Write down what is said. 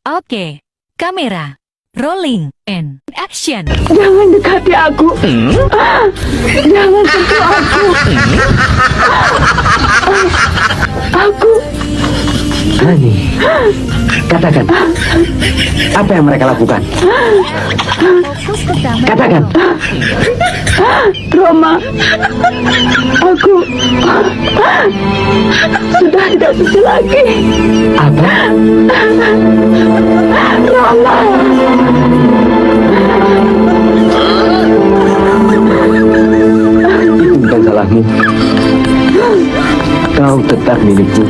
Oke, kamera, rolling, and action. Jangan dekati aku. Jangan sentuh aku. Aku. Hani, katakan, apa yang mereka lakukan? Katakan. Roma, aku sudah tidak bisa lagi. Apa? Roma. Itu bukan salahmu. Kau tetap milikku.